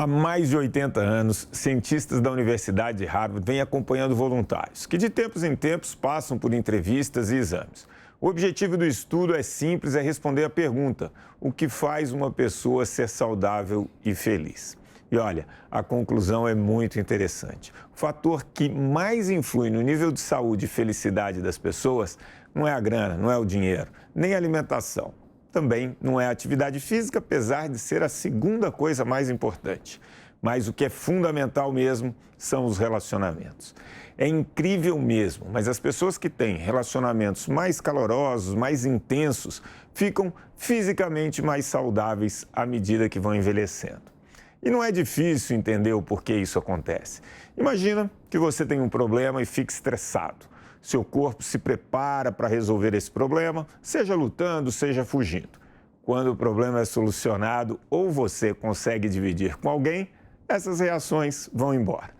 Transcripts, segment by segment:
Há mais de 80 anos, cientistas da Universidade de Harvard vêm acompanhando voluntários, que de tempos em tempos passam por entrevistas e exames. O objetivo do estudo é simples, é responder a pergunta: o que faz uma pessoa ser saudável e feliz? E olha, a conclusão é muito interessante. O fator que mais influi no nível de saúde e felicidade das pessoas não é a grana, não é o dinheiro, nem a alimentação. Também não é a atividade física, apesar de ser a segunda coisa mais importante. Mas o que é fundamental mesmo são os relacionamentos. É incrível mesmo, mas as pessoas que têm relacionamentos mais calorosos, mais intensos, ficam fisicamente mais saudáveis à medida que vão envelhecendo. E não é difícil entender o porquê isso acontece. Imagina que você tem um problema e fica estressado. Seu corpo se prepara para resolver esse problema, seja lutando, seja fugindo. Quando o problema é solucionado ou você consegue dividir com alguém, essas reações vão embora.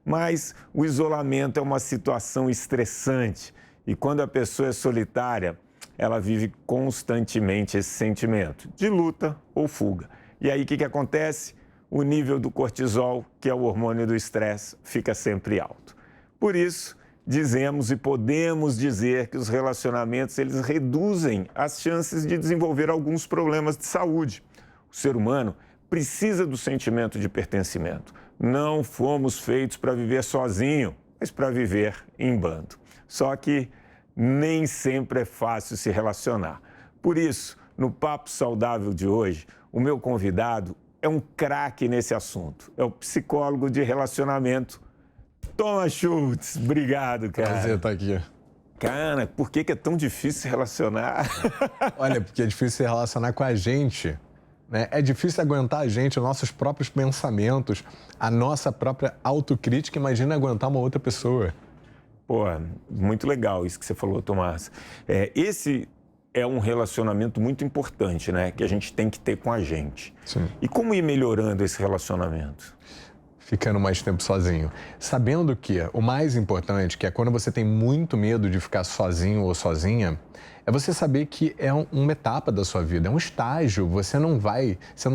Mas o isolamento é uma situação estressante e quando a pessoa é solitária, ela vive constantemente esse sentimento de luta ou fuga. E aí o que acontece? O nível do cortisol, que é o hormônio do estresse, fica sempre alto. Por isso, dizemos e podemos dizer que os relacionamentos eles reduzem as chances de desenvolver alguns problemas de saúde. O ser humano precisa do sentimento de pertencimento. Não fomos feitos para viver sozinho, mas para viver em bando. Só que nem sempre é fácil se relacionar. Por isso, no Papo Saudável de hoje, o meu convidado é um craque nesse assunto. É o psicólogo de relacionamento, Thomas Schultz. Obrigado, cara. Prazer estar aqui. Cara, por que é tão difícil se relacionar? Olha, porque é difícil se relacionar com a gente, né? É difícil aguentar a gente, os nossos próprios pensamentos, a nossa própria autocrítica. Imagina aguentar uma outra pessoa. Pô, muito legal isso que você falou, Tomás. Esse é um relacionamento muito importante, né? Que a gente tem que ter com a gente. Sim. E como ir melhorando esse relacionamento? Ficando mais tempo sozinho. Sabendo que o mais importante, que é quando você tem muito medo de ficar sozinho ou sozinha, é você saber que é uma etapa da sua vida, é um estágio. Você não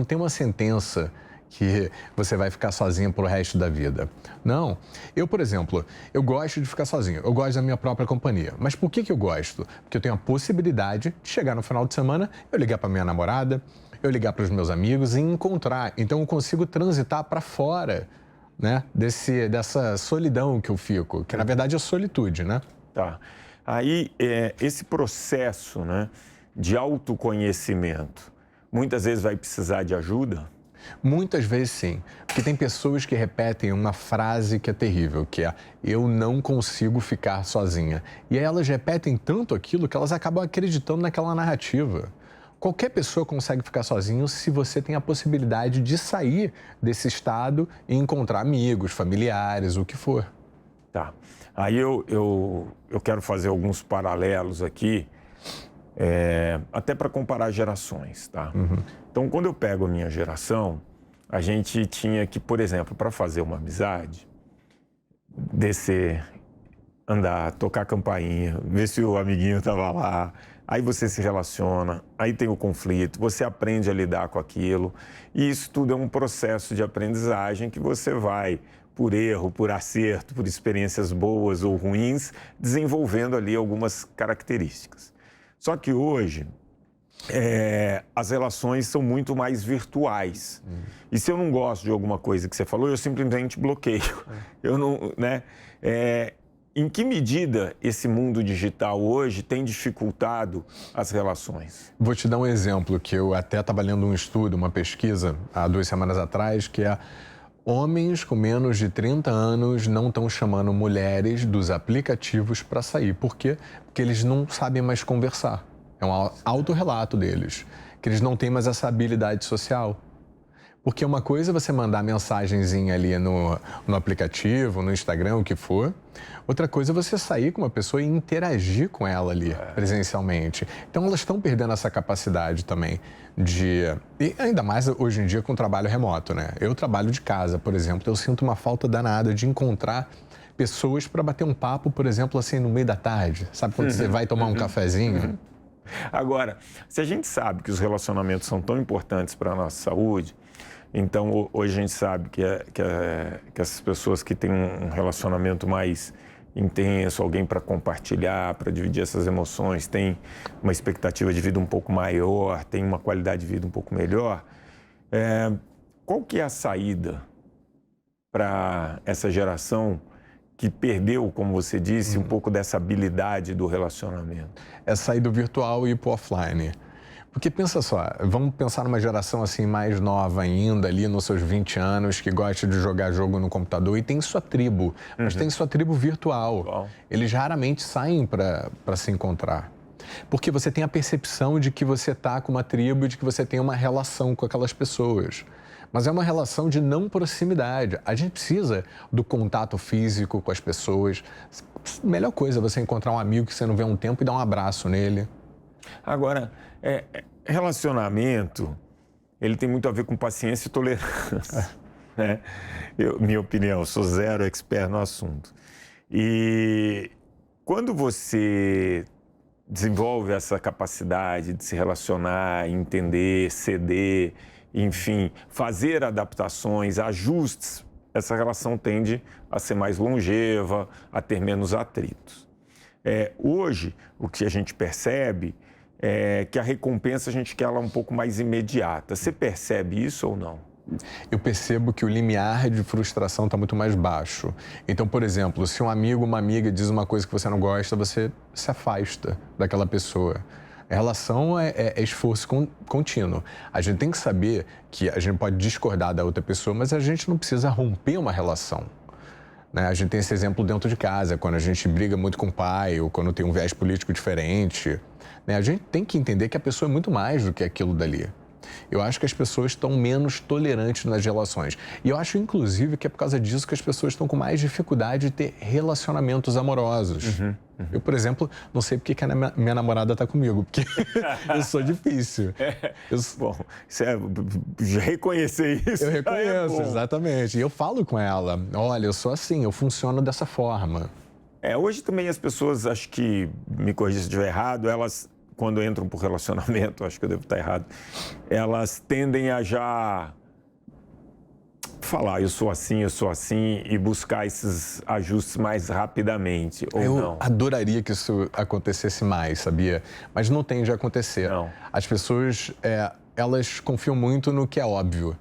tem uma sentença que você vai ficar sozinho pro resto da vida. Não. Eu, por exemplo, eu gosto de ficar sozinho, eu gosto da minha própria companhia. Mas por que eu gosto? Porque eu tenho a possibilidade de chegar no final de semana, eu ligar para minha namorada, eu ligar para os meus amigos e encontrar. Então eu consigo transitar para fora, né, dessa solidão que eu fico, que na verdade é solitude, né? Tá. Aí, esse processo, né, de autoconhecimento, muitas vezes vai precisar de ajuda? Muitas vezes sim, porque tem pessoas que repetem uma frase que é terrível, que é: eu não consigo ficar sozinha. E aí elas repetem tanto aquilo que elas acabam acreditando naquela narrativa. Qualquer pessoa consegue ficar sozinho se você tem a possibilidade de sair desse estado e encontrar amigos, familiares, o que for. Tá. Aí eu quero fazer alguns paralelos aqui, até para comparar gerações, tá? Uhum. Então, quando eu pego a minha geração, a gente tinha que, por exemplo, para fazer uma amizade, descer, andar, tocar campainha, ver se o amiguinho estava lá. Aí você se relaciona, aí tem o conflito, você aprende a lidar com aquilo. E isso tudo é um processo de aprendizagem que você vai, por erro, por acerto, por experiências boas ou ruins, desenvolvendo ali algumas características. Só que hoje, as relações são muito mais virtuais. E se eu não gosto de alguma coisa que você falou, eu simplesmente bloqueio. Eu não, né? Em que medida esse mundo digital hoje tem dificultado as relações? Vou te dar um exemplo que eu até estava lendo um estudo, uma pesquisa, há 2 semanas atrás, que é: homens com menos de 30 anos não estão chamando mulheres dos aplicativos para sair. Por quê? Porque eles não sabem mais conversar. É um autorrelato deles, que eles não têm mais essa habilidade social. Porque uma coisa é você mandar mensagenzinha ali no aplicativo, no Instagram, o que for. Outra coisa é você sair com uma pessoa e interagir com ela ali, presencialmente. Então, elas estão perdendo essa capacidade também de... E ainda mais hoje em dia com o trabalho remoto, né? Eu trabalho de casa, por exemplo. Eu sinto uma falta danada de encontrar pessoas para bater um papo, por exemplo, assim, no meio da tarde. Sabe quando você vai tomar um cafezinho? Agora, se a gente sabe que os relacionamentos são tão importantes para a nossa saúde, Então, hoje a gente sabe que essas pessoas que têm um relacionamento mais intenso, alguém para compartilhar, para dividir essas emoções, tem uma expectativa de vida um pouco maior, tem uma qualidade de vida um pouco melhor. Qual que é a saída para essa geração que perdeu, como você disse, um pouco dessa habilidade do relacionamento? É sair do virtual e ir para o offline. Porque pensa só, vamos pensar numa geração assim mais nova ainda, ali nos seus 20 anos, que gosta de jogar jogo no computador e tem sua tribo, mas tem sua tribo virtual. Bom. Eles raramente saem para se encontrar. Porque você tem a percepção de que você está com uma tribo e de que você tem uma relação com aquelas pessoas. Mas é uma relação de não proximidade. A gente precisa do contato físico com as pessoas. A melhor coisa é você encontrar um amigo que você não vê há um tempo e dar um abraço nele. Agora, relacionamento, ele tem muito a ver com paciência e tolerância. Né? Minha opinião, sou zero expert no assunto. E quando você desenvolve essa capacidade de se relacionar, entender, ceder, enfim, fazer adaptações, ajustes, essa relação tende a ser mais longeva, a ter menos atritos. Hoje, o que a gente percebe é que a recompensa a gente quer ela um pouco mais imediata. Você percebe isso ou não? Eu percebo que o limiar de frustração está muito mais baixo. Então, por exemplo, se um amigo, uma amiga diz uma coisa que você não gosta, você se afasta daquela pessoa. A relação é esforço contínuo. A gente tem que saber que a gente pode discordar da outra pessoa, mas a gente não precisa romper uma relação. A gente tem esse exemplo dentro de casa, quando a gente briga muito com o pai ou quando tem um viés político diferente. A gente tem que entender que a pessoa é muito mais do que aquilo dali. Eu acho que as pessoas estão menos tolerantes nas relações. E eu acho, inclusive, que é por causa disso que as pessoas estão com mais dificuldade de ter relacionamentos amorosos. Eu, por exemplo, não sei porque que a minha namorada está comigo, porque eu sou difícil. Bom, reconhecer isso. Eu reconheço, exatamente. E eu falo com ela, olha, eu sou assim, eu funciono dessa forma. Hoje também as pessoas, acho que, me corrija se estiver errado, elas, quando entram por relacionamento, acho que eu devo estar errado, elas tendem a já falar, eu sou assim, e buscar esses ajustes mais rapidamente, ou não? Eu adoraria que isso acontecesse mais, sabia? Mas não tende a acontecer. Não. As pessoas, elas confiam muito no que é óbvio.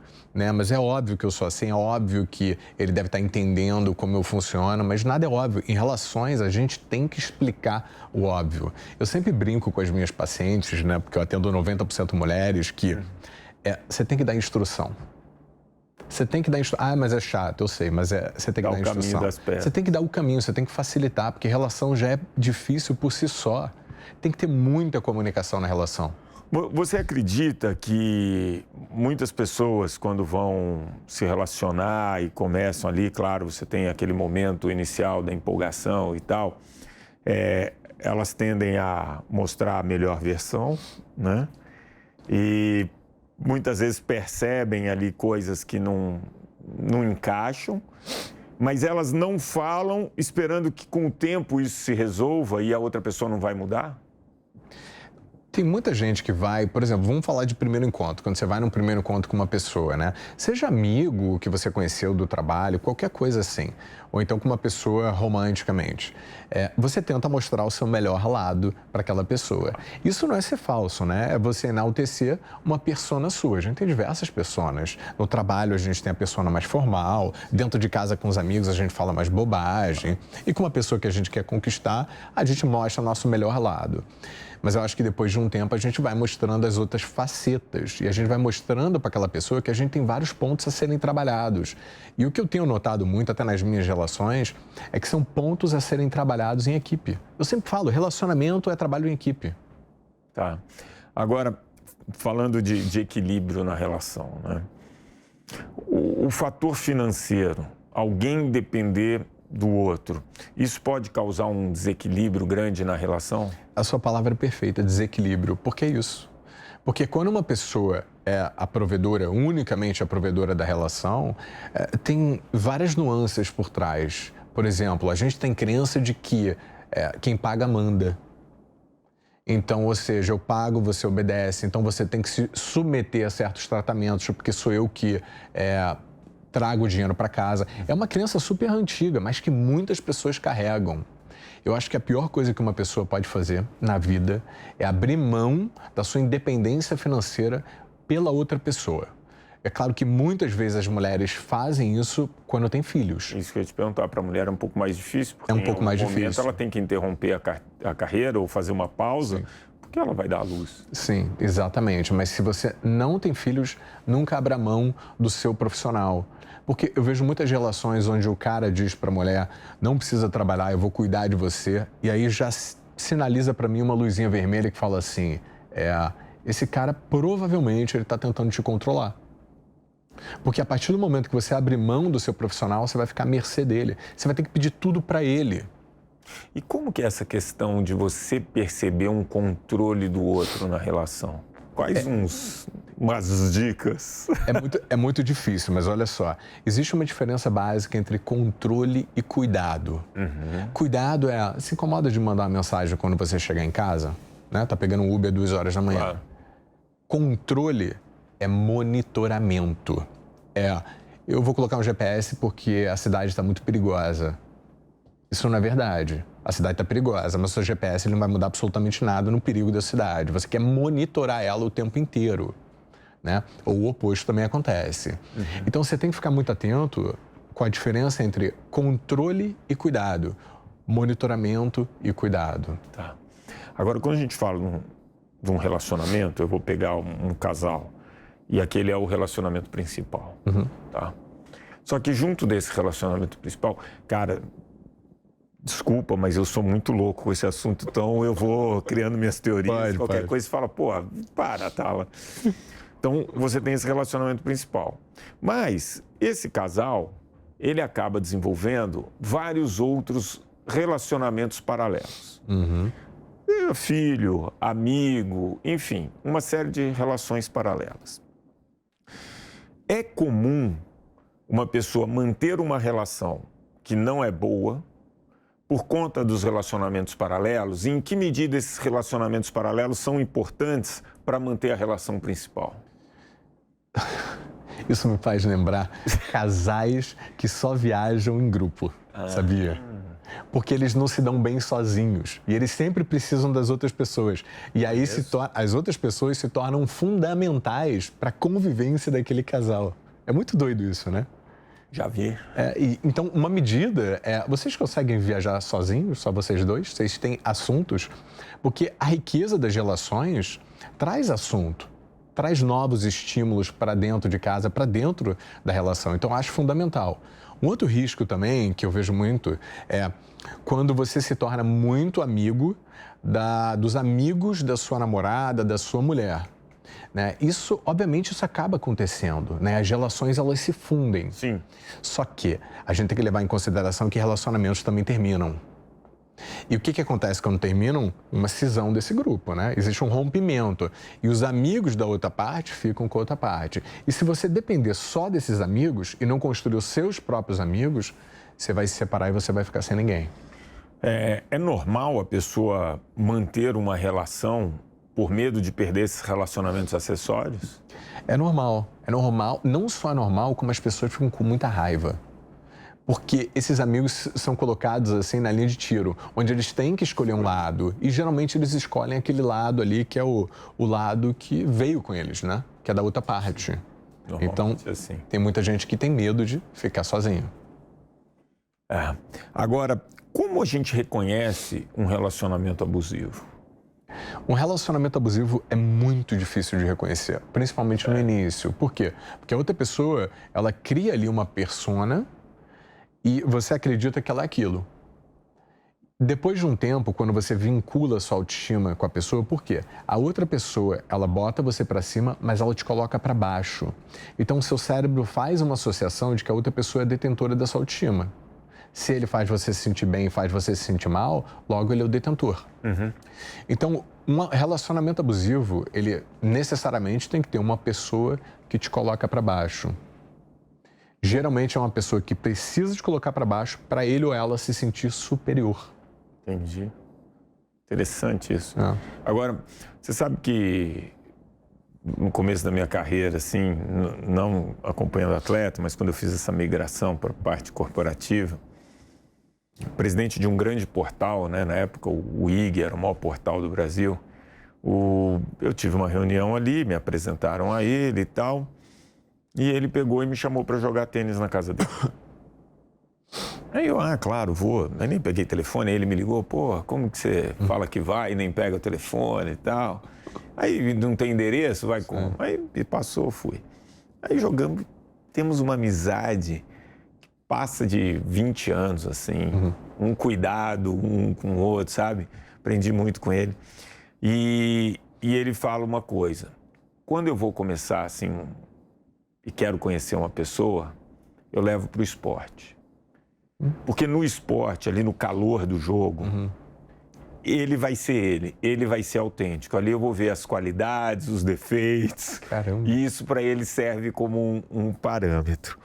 Mas é óbvio que eu sou assim, é óbvio que ele deve estar entendendo como eu funciono, mas nada é óbvio. Em relações, a gente tem que explicar o óbvio. Eu sempre brinco com as minhas pacientes, porque eu atendo 90% mulheres, que você tem que dar instrução. Você tem que dar instrução. Mas é chato, eu sei, mas você tem que dar instrução. Você tem que dar o caminho, você tem que facilitar, porque relação já é difícil por si só. Tem que ter muita comunicação na relação. Você acredita que muitas pessoas, quando vão se relacionar e começam ali, claro, você tem aquele momento inicial da empolgação e tal, elas tendem a mostrar a melhor versão, né? E muitas vezes percebem ali coisas que não encaixam, mas elas não falam esperando que com o tempo isso se resolva e a outra pessoa não vai mudar? Tem muita gente que vai, por exemplo, vamos falar de primeiro encontro, quando você vai num primeiro encontro com uma pessoa, Seja amigo que você conheceu do trabalho, qualquer coisa assim, ou então com uma pessoa romanticamente. Você tenta mostrar o seu melhor lado para aquela pessoa. Isso não é ser falso, É você enaltecer uma persona sua. A gente tem diversas personas. No trabalho a gente tem a persona mais formal, dentro de casa com os amigos a gente fala mais bobagem, e com uma pessoa que a gente quer conquistar, a gente mostra o nosso melhor lado. Mas eu acho que depois de um tempo a gente vai mostrando as outras facetas e a gente vai mostrando para aquela pessoa que a gente tem vários pontos a serem trabalhados. E o que eu tenho notado muito, até nas minhas relações, é que são pontos a serem trabalhados em equipe. Eu sempre falo, relacionamento é trabalho em equipe. Tá. Agora, falando de equilíbrio na relação, o fator financeiro, alguém depender do outro, isso pode causar um desequilíbrio grande na relação? A sua palavra é perfeita, desequilíbrio. Por que isso? Porque quando uma pessoa é a provedora, unicamente a provedora da relação, tem várias nuances por trás. Por exemplo, a gente tem crença de que quem paga manda. Então, ou seja, eu pago, você obedece. Então, você tem que se submeter a certos tratamentos, porque sou eu que trago o dinheiro para casa. É uma crença super antiga, mas que muitas pessoas carregam. Eu acho que a pior coisa que uma pessoa pode fazer na vida é abrir mão da sua independência financeira pela outra pessoa. É claro que muitas vezes as mulheres fazem isso quando têm filhos. Isso que eu ia te perguntar, para a mulher é um pouco mais difícil, porque É um pouco mais momento difícil. ela tem que interromper a carreira ou fazer uma pausa, porque ela vai dar à luz. Sim, exatamente. Mas se você não tem filhos, nunca abra mão do seu profissional. Porque eu vejo muitas relações onde o cara diz para a mulher, não precisa trabalhar, eu vou cuidar de você. E aí já sinaliza para mim uma luzinha vermelha que fala assim, esse cara provavelmente ele está tentando te controlar. Porque a partir do momento que você abre mão do seu profissional, você vai ficar à mercê dele. Você vai ter que pedir tudo para ele. E como que é essa questão de você perceber um controle do outro na relação? Quais umas dicas? É muito difícil, mas olha só. Existe uma diferença básica entre controle e cuidado. Cuidado se incomoda de mandar uma mensagem quando você chegar em casa, né? Tá pegando um Uber 2 horas da manhã. Claro. Controle é monitoramento. Eu vou colocar um GPS porque a cidade está muito perigosa. Isso não é verdade. A cidade está perigosa, mas o seu GPS ele não vai mudar absolutamente nada no perigo da cidade. Você quer monitorar ela o tempo inteiro, né? Ou o oposto também acontece. Então, você tem que ficar muito atento com a diferença entre controle e cuidado, monitoramento e cuidado. Tá. Agora, quando a gente fala de um relacionamento, eu vou pegar um casal e aquele é o relacionamento principal, tá? Só que junto desse relacionamento principal, cara, desculpa, mas eu sou muito louco com esse assunto, então eu vou criando minhas teorias, qualquer coisa, fala, pô, para, Tala. Então, você tem esse relacionamento principal. Mas esse casal, ele acaba desenvolvendo vários outros relacionamentos paralelos. Filho, amigo, enfim, uma série de relações paralelas. É comum uma pessoa manter uma relação que não é boa por conta dos relacionamentos paralelos? E em que medida esses relacionamentos paralelos são importantes para manter a relação principal? Isso me faz lembrar casais que só viajam em grupo, sabia? Porque eles não se dão bem sozinhos e eles sempre precisam das outras pessoas. E aí as outras pessoas se tornam fundamentais para a convivência daquele casal. É muito doido isso, né? Já vi. Então, uma medida vocês conseguem viajar sozinhos, só vocês dois? Vocês têm assuntos? Porque a riqueza das relações traz assunto, traz novos estímulos para dentro de casa, para dentro da relação. Então, acho fundamental. Um outro risco também, que eu vejo muito, é quando você se torna muito amigo dos amigos da sua namorada, da sua mulher. Né? Obviamente, isso acaba acontecendo, né? As relações, elas se fundem. Sim. Só que a gente tem que levar em consideração que relacionamentos também terminam. E o que acontece quando terminam? Uma cisão desse grupo, né? Existe um rompimento. E os amigos da outra parte ficam com a outra parte. E se você depender só desses amigos e não construir os seus próprios amigos, você vai se separar e você vai ficar sem ninguém. É normal a pessoa manter uma relação por medo de perder esses relacionamentos acessórios? É normal. É normal. Não só é normal, como as pessoas ficam com muita raiva. Porque esses amigos são colocados assim na linha de tiro, onde eles têm que escolher um lado. E geralmente eles escolhem aquele lado ali que é o lado que veio com eles, né? Que é da outra parte. Então, assim. Tem muita gente que tem medo de ficar sozinho. Agora, como a gente reconhece um relacionamento abusivo? Um relacionamento abusivo é muito difícil de reconhecer, principalmente no início. Por quê? Porque a outra pessoa, ela cria ali uma persona e você acredita que ela é aquilo. Depois de um tempo, quando você vincula sua autoestima com a pessoa, por quê? A outra pessoa, ela bota você para cima, mas ela te coloca para baixo. Então, o seu cérebro faz uma associação de que a outra pessoa é detentora da sua autoestima. Se ele faz você se sentir bem e faz você se sentir mal, logo ele é o detentor. Então, um relacionamento abusivo, ele necessariamente tem que ter uma pessoa que te coloca para baixo. Geralmente é uma pessoa que precisa te colocar para baixo para ele ou ela se sentir superior. Entendi. Interessante isso. Agora, você sabe que no começo da minha carreira, assim, não acompanhando atleta, mas quando eu fiz essa migração para a parte corporativa, presidente de um grande portal, né, na época o IG era o maior portal do Brasil, eu tive uma reunião ali, me apresentaram a ele e tal, e ele pegou e me chamou para jogar tênis na casa dele. Aí eu, claro, vou. Eu nem peguei telefone, aí ele me ligou, pô, como que você fala que vai e nem pega o telefone e tal? Aí não tem endereço, vai como? Aí me passou, fui. Aí jogamos, temos uma amizade que passa de 20 anos, assim, um cuidado um com o outro, sabe? Aprendi muito com ele. E ele fala uma coisa, quando eu vou começar, assim, e quero conhecer uma pessoa, eu levo para o esporte. Porque no esporte, ali no calor do jogo, ele vai ser ele vai ser autêntico. Ali eu vou ver as qualidades, os defeitos. Caramba. E isso para ele serve como um parâmetro.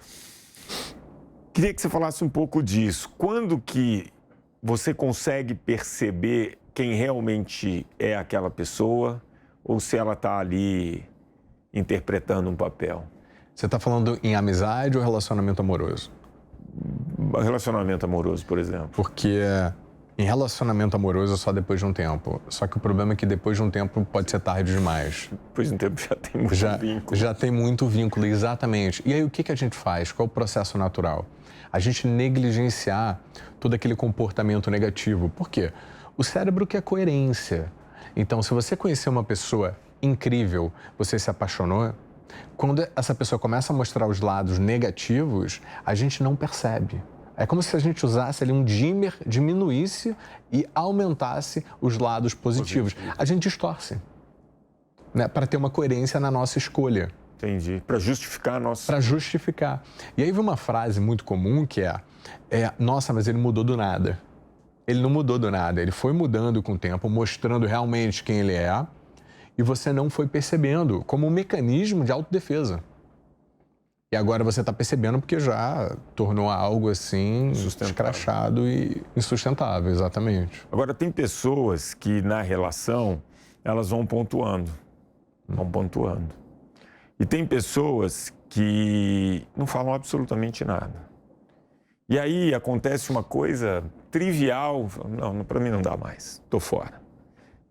Queria que você falasse um pouco disso. Quando que você consegue perceber quem realmente é aquela pessoa ou se ela está ali interpretando um papel? Você está falando em amizade ou relacionamento amoroso? Relacionamento amoroso, por exemplo. Porque em relacionamento amoroso é só depois de um tempo. Só que o problema é que depois de um tempo pode ser tarde demais. Depois de um tempo já tem muito vínculo. Já tem muito vínculo, exatamente. E aí o que a gente faz? Qual é o processo natural? A gente negligenciar todo aquele comportamento negativo. Por quê? O cérebro quer coerência. Então, se você conhecer uma pessoa incrível, você se apaixonou, quando essa pessoa começa a mostrar os lados negativos, a gente não percebe. É como se a gente usasse ali um dimmer, diminuísse e aumentasse os lados positivos. A gente distorce, né, para ter uma coerência na nossa escolha. Entendi. Para justificar a nossa... Para justificar. E aí vem uma frase muito comum que é nossa, mas ele mudou do nada. Ele não mudou do nada, ele foi mudando com o tempo, mostrando realmente quem ele é, e você não foi percebendo como um mecanismo de autodefesa. E agora você está percebendo porque já tornou algo assim escrachado e insustentável, exatamente. Agora, tem pessoas que na relação, elas vão pontuando. E tem pessoas que não falam absolutamente nada. E aí acontece uma coisa trivial, não, para mim não dá mais, estou fora.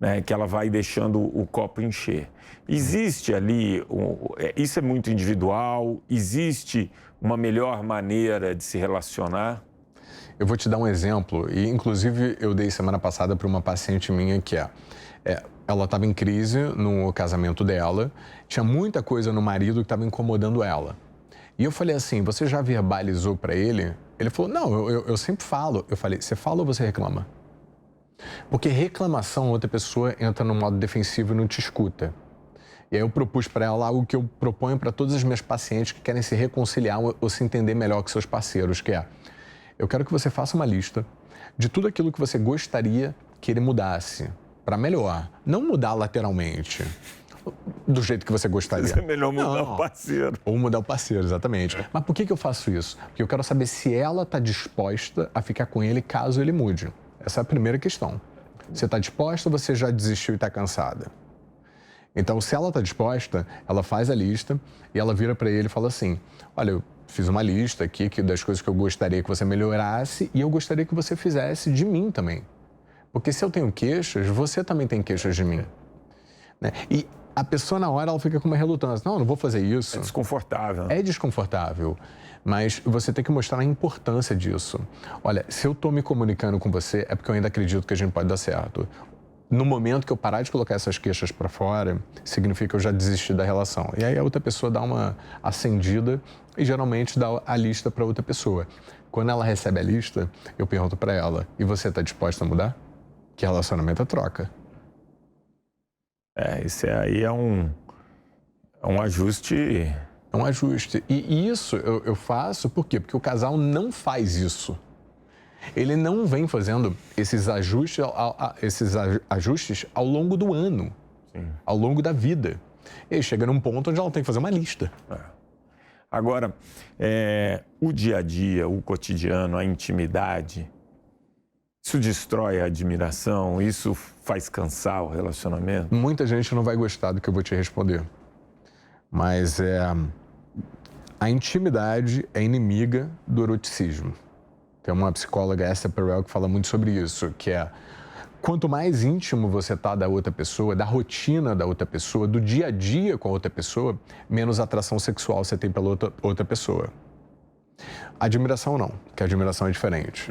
Né, que ela vai deixando o copo encher. Existe ali, isso é muito individual, existe uma melhor maneira de se relacionar? Eu vou te dar um exemplo, e inclusive eu dei semana passada para uma paciente minha que ela estava em crise no casamento dela, tinha muita coisa no marido que estava incomodando ela. E eu falei assim, você já verbalizou para ele? Ele falou, não, eu sempre falo. Eu falei, você fala ou você reclama? Porque reclamação, outra pessoa entra no modo defensivo e não te escuta. E aí eu propus para ela algo que eu proponho para todas as minhas pacientes que querem se reconciliar ou se entender melhor com seus parceiros, que é, eu quero que você faça uma lista de tudo aquilo que você gostaria que ele mudasse, para melhor. Não mudar lateralmente, do jeito que você gostaria. Mas é melhor mudar o parceiro. Ou mudar o parceiro, exatamente. Mas por que eu faço isso? Porque eu quero saber se ela está disposta a ficar com ele caso ele mude. Essa é a primeira questão. Você está disposta ou você já desistiu e está cansada? Então, se ela está disposta, ela faz a lista e ela vira para ele e fala assim, olha, eu fiz uma lista aqui das coisas que eu gostaria que você melhorasse e eu gostaria que você fizesse de mim também. Porque se eu tenho queixas, você também tem queixas de mim. Né? E a pessoa, na hora, ela fica com uma relutância. Não, eu não vou fazer isso. É desconfortável. É desconfortável. Mas você tem que mostrar a importância disso. Olha, se eu estou me comunicando com você, é porque eu ainda acredito que a gente pode dar certo. No momento que eu parar de colocar essas queixas para fora, significa que eu já desisti da relação. E aí a outra pessoa dá uma acendida e geralmente dá a lista para outra pessoa. Quando ela recebe a lista, eu pergunto para ela, e você está disposta a mudar? Que relacionamento é troca. Isso aí é um ajuste... É um ajuste. E isso eu faço por quê? Porque o casal não faz isso. Ele não vem fazendo esses ajustes ao longo do ano, ao longo da vida. E aí chega num ponto onde ela tem que fazer uma lista. Agora, o dia a dia, o cotidiano, a intimidade, Isso destrói a admiração? Isso faz cansar o relacionamento? Muita gente não vai gostar do que eu vou te responder. Mas a intimidade é inimiga do eroticismo. Tem uma psicóloga, Esther Perel, que fala muito sobre isso, que é quanto mais íntimo você está da outra pessoa, da rotina da outra pessoa, do dia a dia com a outra pessoa, menos atração sexual você tem pela outra pessoa. Admiração não, porque a admiração é diferente.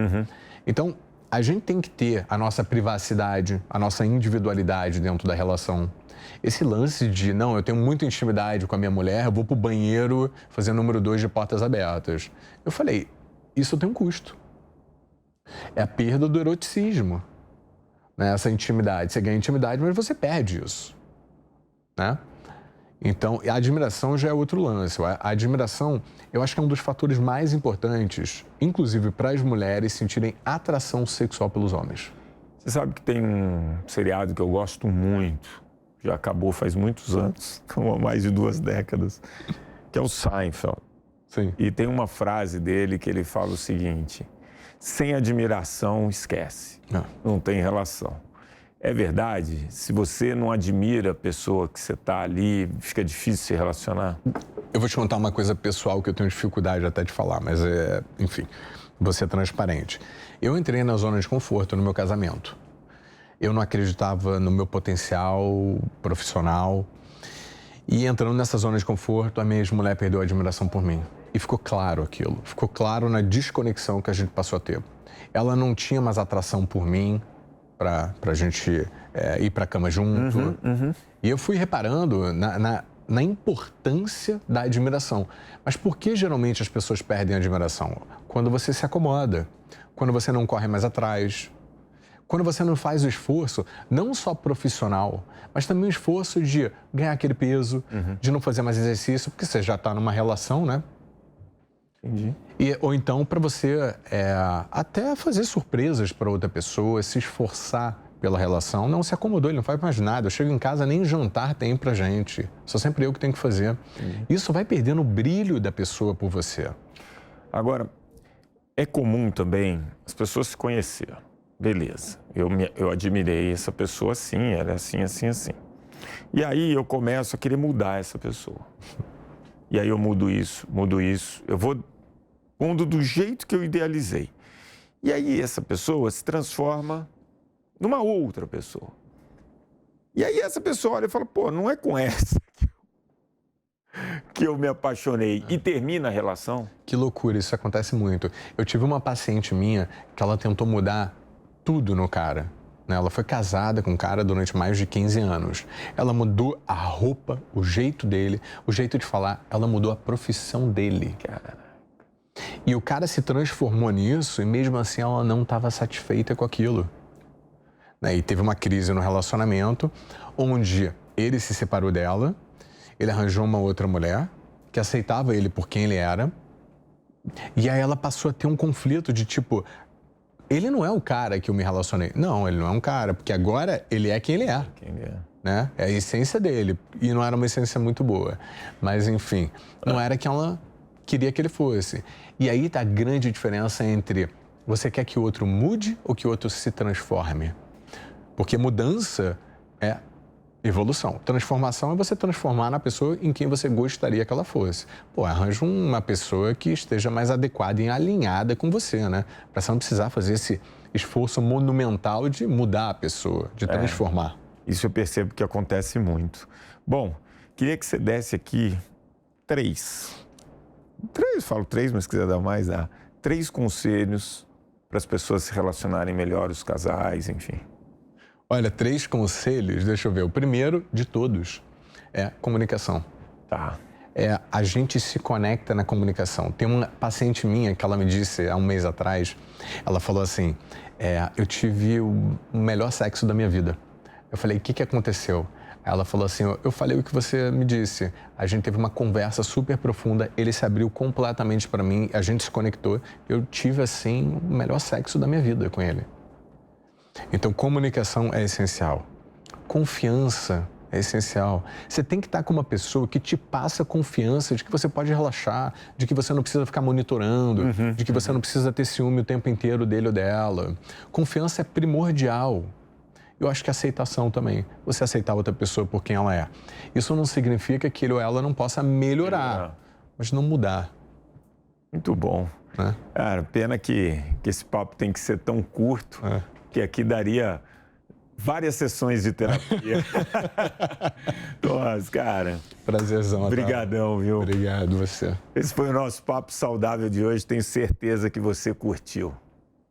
Então, a gente tem que ter a nossa privacidade, a nossa individualidade dentro da relação. Esse lance de, não, eu tenho muita intimidade com a minha mulher, eu vou pro banheiro fazer número 2 de portas abertas. Eu falei, isso tem um custo. É a perda do eroticismo, né? Essa intimidade. Você ganha intimidade, mas você perde isso, né? Então, a admiração já é outro lance. A admiração, eu acho que é um dos fatores mais importantes, inclusive para as mulheres sentirem atração sexual pelos homens. Você sabe que tem um seriado que eu gosto muito, já acabou faz muitos anos, há mais de 2 décadas, que é o Seinfeld. Sim. E tem uma frase dele que ele fala o seguinte: sem admiração, esquece. Não tem relação. É verdade? Se você não admira a pessoa que você está ali, fica difícil se relacionar? Eu vou te contar uma coisa pessoal que eu tenho dificuldade até de falar, mas enfim, vou ser transparente. Eu entrei na zona de conforto no meu casamento. Eu não acreditava no meu potencial profissional. E entrando nessa zona de conforto, a minha ex-mulher perdeu a admiração por mim. E ficou claro aquilo. Ficou claro na desconexão que a gente passou a ter. Ela não tinha mais atração por mim pra gente ir pra cama junto. E eu fui reparando na importância da admiração. Mas por que geralmente as pessoas perdem a admiração? Quando você se acomoda, quando você não corre mais atrás, quando você não faz o esforço, não só profissional, mas também o esforço de ganhar aquele peso, de não fazer mais exercício, porque você já está numa relação, né? Entendi. Ou então para você até fazer surpresas para outra pessoa, se esforçar pela relação. Não se acomodou, ele não faz mais nada. Eu chego em casa, nem jantar tem pra gente. Sou sempre eu que tenho que fazer. Isso vai perdendo o brilho da pessoa por você. Agora, é comum também as pessoas se conhecerem. Beleza, eu admirei essa pessoa assim, ela é assim, assim, assim. E aí eu começo a querer mudar essa pessoa. E aí eu mudo isso, eu vou pondo do jeito que eu idealizei. E aí essa pessoa se transforma numa outra pessoa. E aí essa pessoa olha e fala, pô, não é com essa que eu me apaixonei. E termina a relação. Que loucura, isso acontece muito. Eu tive uma paciente minha que ela tentou mudar tudo no cara. Ela foi casada com um cara durante mais de 15 anos. Ela mudou a roupa, o jeito dele, o jeito de falar. Ela mudou a profissão dele. Caraca. E o cara se transformou nisso e mesmo assim ela não estava satisfeita com aquilo. E teve uma crise no relacionamento onde ele se separou dela, ele arranjou uma outra mulher que aceitava ele por quem ele era. E aí ela passou a ter um conflito de tipo... Ele não é o cara que eu me relacionei. Não, ele não é um cara, porque agora ele é quem ele é. Quem ele é. Né? É a essência dele. E não era uma essência muito boa. Mas, enfim, não era que ela queria que ele fosse. E aí tá a grande diferença entre você quer que o outro mude ou que o outro se transforme. Porque mudança é evolução. Transformação é você transformar na pessoa em quem você gostaria que ela fosse. Pô, arranja uma pessoa que esteja mais adequada e alinhada com você, né? Pra você não precisar fazer esse esforço monumental de mudar a pessoa, de transformar. Isso eu percebo que acontece muito. Bom, queria que você desse aqui 3, falo 3, mas se quiser dar mais, dá. 3 conselhos para as pessoas se relacionarem melhor, os casais, enfim. Olha, 3 conselhos, deixa eu ver. O primeiro de todos é comunicação. Tá. A gente se conecta na comunicação. Tem uma paciente minha que ela me disse há um mês atrás, ela falou assim, eu tive o melhor sexo da minha vida. Eu falei, o que aconteceu? Ela falou assim, eu falei o que você me disse. A gente teve uma conversa super profunda, ele se abriu completamente para mim, a gente se conectou. Eu tive, assim, o melhor sexo da minha vida com ele. Então, comunicação é essencial. Confiança É essencial. Você tem que estar com uma pessoa que te passa confiança de que você pode relaxar, de que você não precisa ficar monitorando, de que você não precisa ter ciúme o tempo inteiro dele ou dela. Confiança é primordial. Eu acho que aceitação também. Você aceitar outra pessoa por quem ela é. Isso não significa que ele ou ela não possa melhorar, mas não mudar. Muito bom. Né? Cara, pena que esse papo tem que ser tão curto, que aqui daria várias sessões de terapia. Tomás, cara. Prazerzão. Obrigadão, viu? Obrigado, você. Esse foi o nosso Papo Saudável de hoje. Tenho certeza que você curtiu.